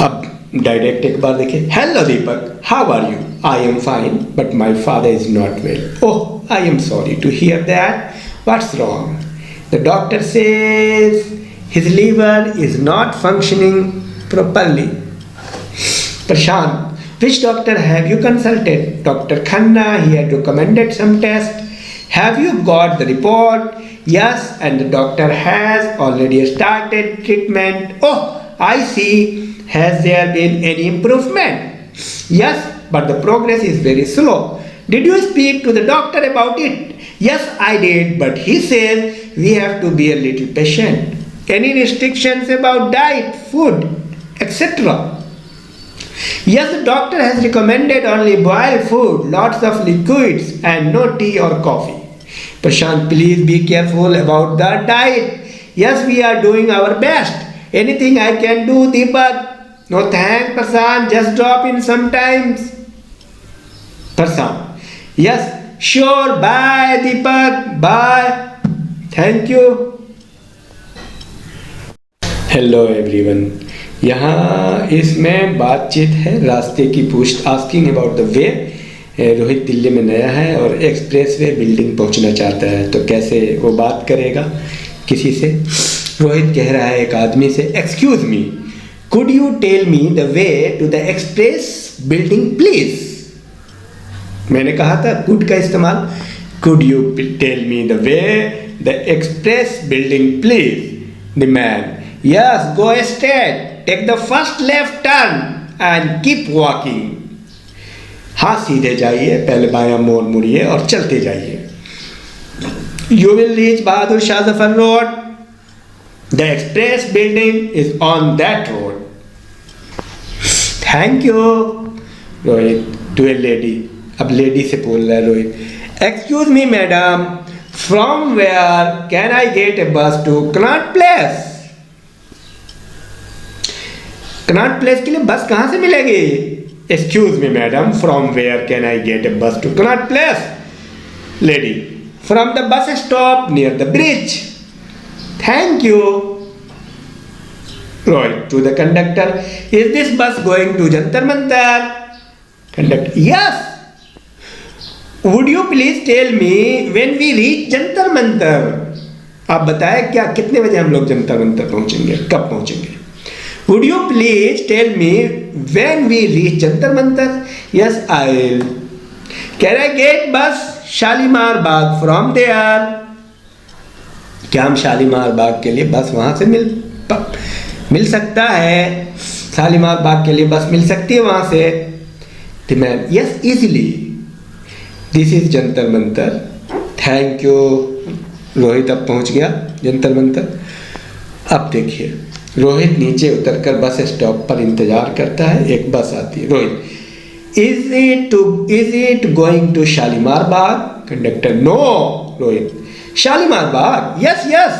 अब डायरेक्ट एक बार देखिए, hello Deepak, how are you? I am fine but my father is not well. Oh, I am sorry to hear that. What's wrong? The doctor says his liver is not functioning properly. Prashant, which doctor have you consulted? Dr. Khanna, he had recommended some tests. Have you got the report? Yes, and the doctor has already started treatment. Oh, I see. Has there been any improvement? Yes, but the progress is very slow. Did you speak to the doctor about it? Yes, I did, but he says we have to be a little patient. Any restrictions about diet, food, etc.? Yes, the doctor has recommended only boiled food, lots of liquids, and no tea or coffee. Prashant, please be careful about the diet. Yes, we are doing our best. Anything I can do, Deepak? No thanks, Prashant. Just drop in sometimes. Prashant, yes, sure. Bye, Deepak. Bye. Thank you. Hello everyone. यहाँ इसमें बातचीत है रास्ते की, पूछ asking about the way. Rohit Delhi में नया है और एक्सप्रेस वे बिल्डिंग पहुंचना चाहता है, तो कैसे वो बात करेगा किसी से. रोहित कह रहा है एक आदमी से, excuse me, could you tell me the way to the express building please. मैंने कहा था कुड का इस्तेमाल. Could you tell me the way the express building please. The man, yes, go straight, take the first left turn and keep walking. हाँ, सीधे जाइए, पहले बायां मोड़ मुड़िए और चलते जाइए. You will reach Bahadur Shah Zafar road. The express building is on that road. Thank you. Rohit to a lady. अब लेडी से बोल रहा है Rohit. Excuse me madam, from where can I get a bus to Connaught Place? Connaught Place के लिए बस कहाँ से मिलेगी? Excuse me madam, from where can I get a bus to Connaught Place? Lady, from the bus stop near the bridge. Thank you. Rohit to the conductor, is this bus going to Jantar Mantar? Conductor, yes. Would you please tell me when we reach Jantar Mantar? आप बताएं क्या कितने बजे हम लोग जंतर मंतर पहुंचेंगे, कब पहुंचेंगे? Would you please tell me when we reach Jantar Mantar? Yes, I'll. Can I get bus Shalimar Bagh from there? क्या हम शालीमार बाग के लिए बस वहाँ से मिल सकता है? शालीमार बाग के लिए बस मिल सकती है वहाँ से? The man, yes, easily. This is Jantar Mantar. Thank you. Rohit अब पहुँच गया जंतर मंतर. अब देखिए, रोहित नीचे उतरकर बस स्टॉप पर इंतजार करता है. एक बस आती है. Rohit, is it going to Shalimar Bagh? Conductor, no. Rohit, Shalimar Bagh? Yes yes.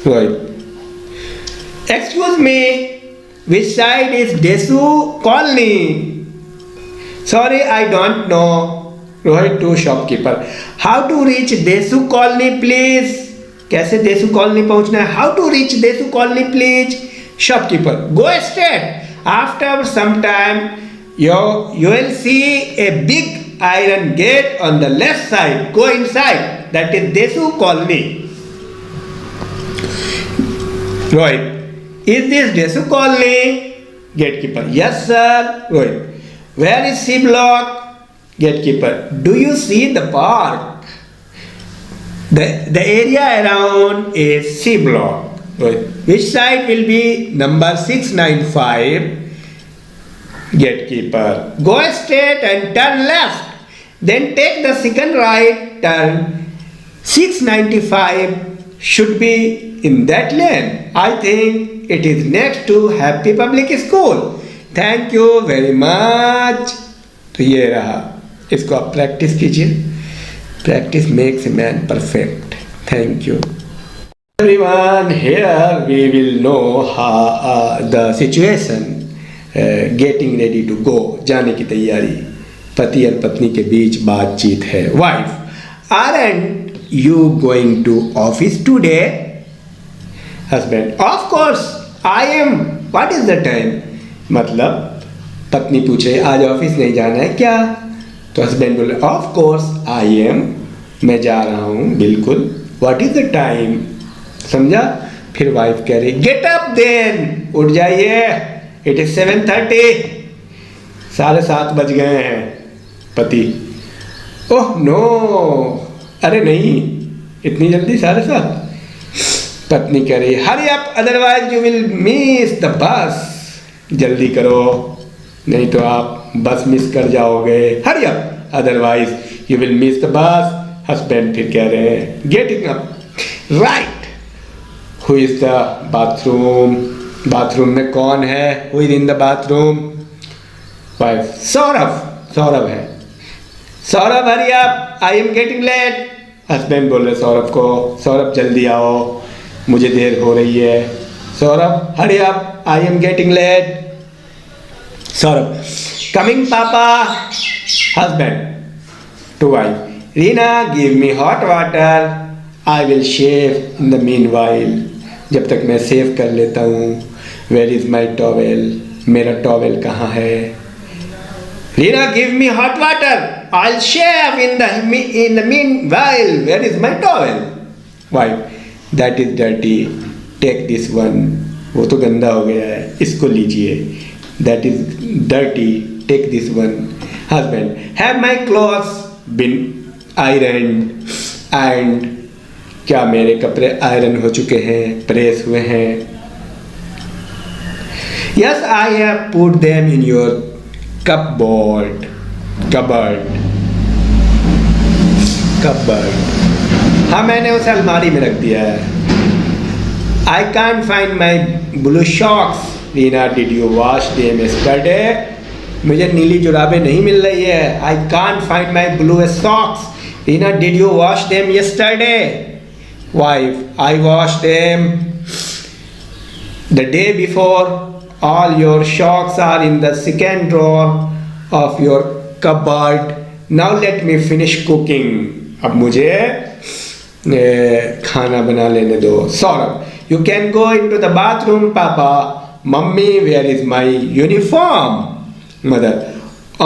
Rohit, excuse me, which side is Desu colony? Sorry, I don't know. Rohit to shopkeeper, how to reach Desu colony please? कैसे देसू कॉलोनी पहुंचना है? How to reach Desu colony please? Shopkeeper, go straight. After some time you will see a big iron gate on the left side. Go inside. That is Desu colony. Rohit, is this Desu colony? Gatekeeper, yes sir. Rohit, where is C block? Gatekeeper, do you see the park? The area around is C block. Which side will be number 695? Gatekeeper, go straight and turn left. Then take the second right turn. 695 should be in that lane. I think it is next to Happy Public School. Thank you very much. तो ये रहा, इसको आप practice कीजिए. Practice makes a man perfect. Thank you. Everyone, here we will know how the situation, getting ready to go, जाने की तैयारी. पति और पत्नी के बीच बातचीत है. Wife, aren't you going to office today? Husband, of course I am, what is the time? मतलब पत्नी पूछे आज ऑफिस नहीं जाना है क्या? तो हस्बैंड बोले ऑफ कोर्स आई एम, मैं जा रहा हूँ बिल्कुल, व्हाट इज द टाइम? समझा? फिर वाइफ कह रही गेट अप देन, उठ जाइए, इट इज 7:30, 7:30 बज गए हैं। पति, ओह नो, अरे नहीं, इतनी जल्दी 7:30? पत्नी कह रही हरी up otherwise you will miss the बस, जल्दी करो नहीं तो आप बस मिस कर जाओगे, hurry up otherwise you will miss the bus. Husband फिर कह रहे हैं getting up, right, who is the bathroom, bathroom में कौन है, who is in the bathroom? Wife, Saurabh, Saurabh है, Saurabh hurry up I am getting late. Husband बोल रहे सौरभ को, सौरभ जल्दी आओ मुझे देर हो रही है। Saurabh hurry up I am getting late. Saurabh, coming papa. Husband to wife, Reena give me hot water, I will shave in the meanwhile, जब तक मैं सेव कर लेता हूँ। वेयर इज माई टॉवेल, मेरा टॉवेल कहाँ है? Reena give me hot water, I will shave in the meanwhile, where is my towel? Wife, that is dirty, take this one, वो तो गंदा हो गया है, इसको लीजिए, that is dirty, take this one. Husband, have my clothes been ironed and, क्या मेरे कपड़े आयरन हो चुके हैं, प्रेस हुए हैं? Yes I have put them in your cupboard, cupboard, cupboard, हाँ मैंने उसे अलमारी में रख दिया है। I can't find my blue socks, Reena did you wash them yesterday, मुझे नीली जुराबें नहीं मिल रही है। I can't find my blue socks, Reena did you wash them yesterday? Wife, I wash them the day before, all your socks are in the second drawer of your cupboard, now let me finish cooking, अब मुझे खाना बना लेने दो। Saurabh, you can go into the bathroom papa, mummy where is my uniform? Mother,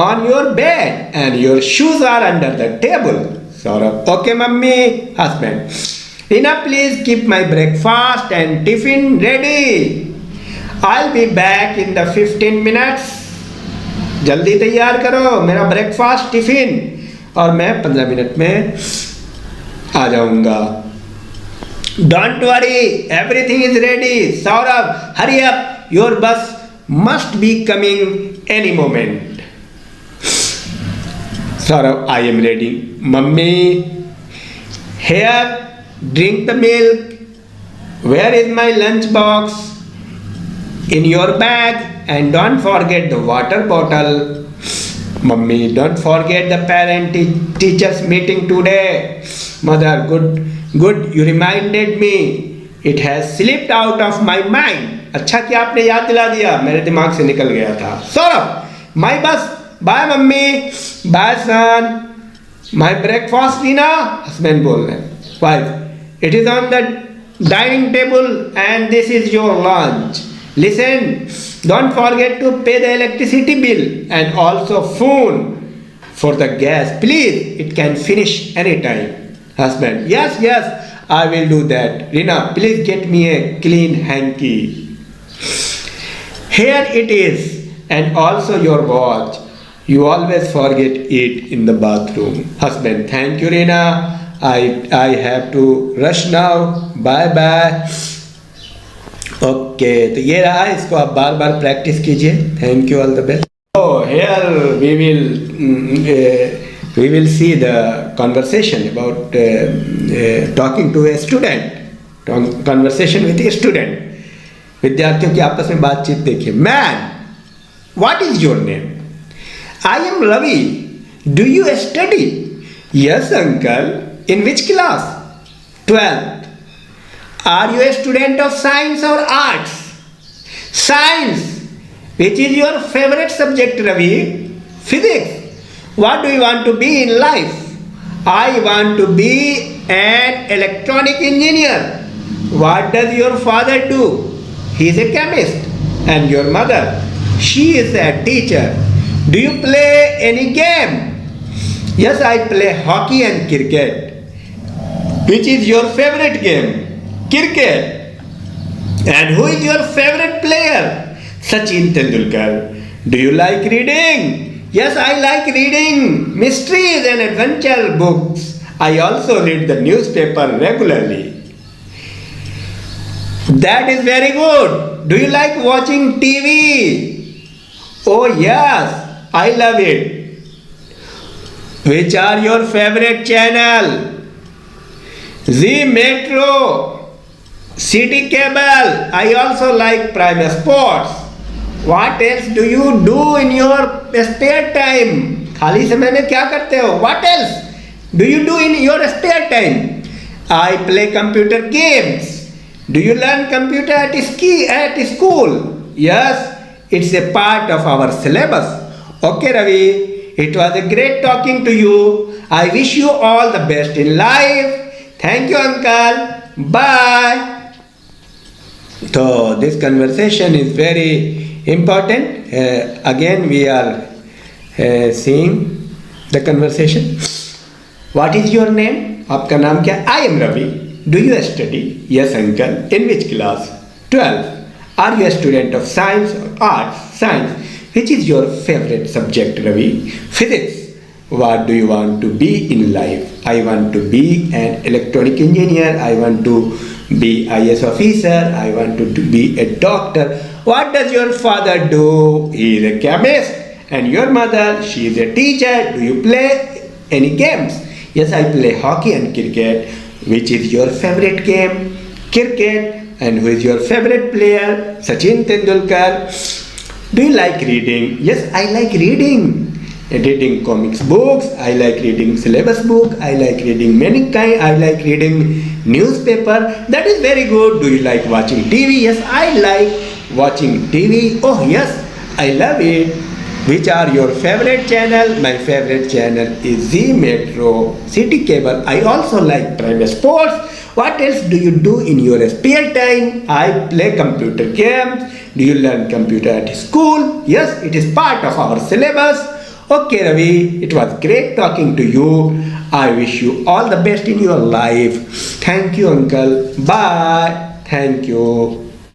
on your bed and your shoes are under the table. Saurabh, okay mummy. Husband, Rina please keep my breakfast and tiffin ready. I'll be back in the 15 minutes. जल्दी तैयार करो मेरा breakfast tiffin और मैं 15 minute में आ जाऊंगा। Don't worry, everything is ready. Saurabh, hurry up, your bus must be coming any moment. Saurabh, I am ready. Mummy, here, drink the milk. Where is my lunch box? In your bag, and don't forget the water bottle. Mummy, don't forget the parent teachers meeting today. Mother, good, you reminded me. It has slipped out of my mind. अच्छा कि आपने याद दिला दिया, मेरे दिमाग से निकल गया था। Saurabh, my bus, bye mummy, bye son, my breakfast Reena. Husband बोल रहे हैं। Wife, it is on the dining table and this is your lunch, listen, don't forget to pay the electricity bill and also phone for the gas please, it can finish any time. Husband, yes yes I will do that. Rina, please get me a clean hanky. Here it is, and also your watch. You always forget it in the bathroom. Husband, thank you, Rina. I have to rush now. Bye bye. Okay, तो ये रहा, इसको आप बार बार practice कीजिए। Thank you, all the best. So here we will see the conversation about talking to a student, conversation with a student. विद्यार्थियों की आपस में बातचीत देखिए। Man, what is your name? I am Ravi. Do you study? Yes, uncle. In which class? 12th. Are you a student of science or arts? Science. Which is your favorite subject, Ravi? Physics. What do you want to be in life? I want to be an electronic engineer. What does your father do? He is a chemist. And your mother? She is a teacher. Do you play any game? Yes, I play hockey and cricket. Which is your favorite game? Cricket. And who is your favorite player? Sachin Tendulkar. Do you like reading? Yes, I like reading mysteries and adventure books. I also read the newspaper regularly. That is very good. Do you like watching TV? Oh, yes, I love it. Which are your favorite channel? Z Metro, City Cable. I also like Prime Sports. What else do you do in your spare time? खाली समय में क्या करते हो? What else do you do in your spare time? I play computer games. Do you learn computer at school? Yes, it's a part of our syllabus. Okay, Ravi, it was a great talking to you. I wish you all the best in life. Thank you, uncle. Bye. So this conversation is very important. Again, we are seeing the conversation. What is your name? आपका नाम क्या? I am Ravi. Do you study? Yes, uncle. In which class? 12. Are you a student of science or arts? Science. Which is your favorite subject, Ravi? Physics. What do you want to be in life? I want to be an electronic engineer. I want to be IS officer. I want to be a doctor. What does your father do? He is a chemist. And your mother, she is a teacher. Do you play any games? Yes, I play hockey and cricket. Which is your favorite game? Cricket. And who is your favorite player? Sachin Tendulkar. Do you like reading? Yes, I like reading. Reading comics books. I like reading syllabus book. I like reading many kind. I like reading newspaper. That is very good. Do you like watching TV? Yes, I like watching TV. Oh yes, I love it. Which are your favorite channel? My favorite channel is Z Metro, City Cable. I also like Prime Sports. What else do you do in your spare time? I play computer games. Do you learn computer at school? Yes, it is part of our syllabus. Okay, Ravi, it was great talking to you. I wish you all the best in your life. Thank you, uncle. Bye. Thank you.